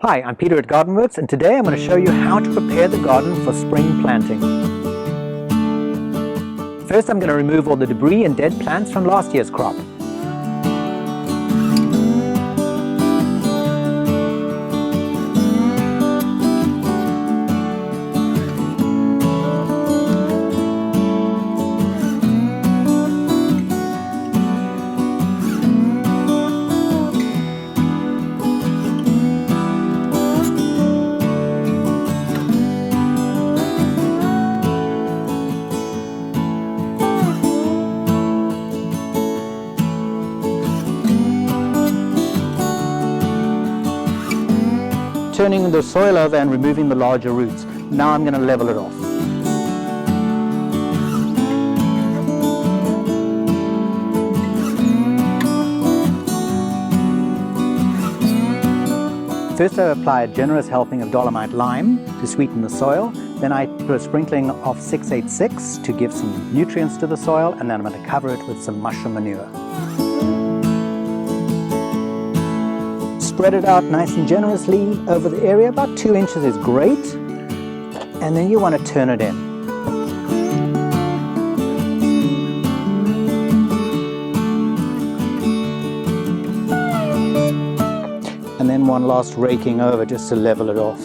Hi, I'm Peter at Gardenworks, and today I'm going to show you how to prepare the garden for spring planting. First, I'm going to remove all the debris and dead plants from last year's crop. Turning the soil over and removing the larger roots. Now I'm going to level it off. First I apply a generous helping of Dolomite lime to sweeten the soil. Then I put a sprinkling of 686 to give some nutrients to the soil, and then I'm going to cover it with some mushroom manure. Spread it out nice and generously over the area. About 2 inches is great. And then you want to turn it in. And then one last raking over just to level it off.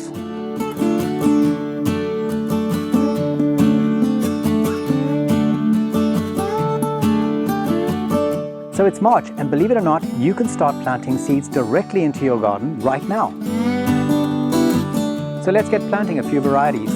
So it's March, and believe it or not, you can start planting seeds directly into your garden right now. So let's get planting a few varieties.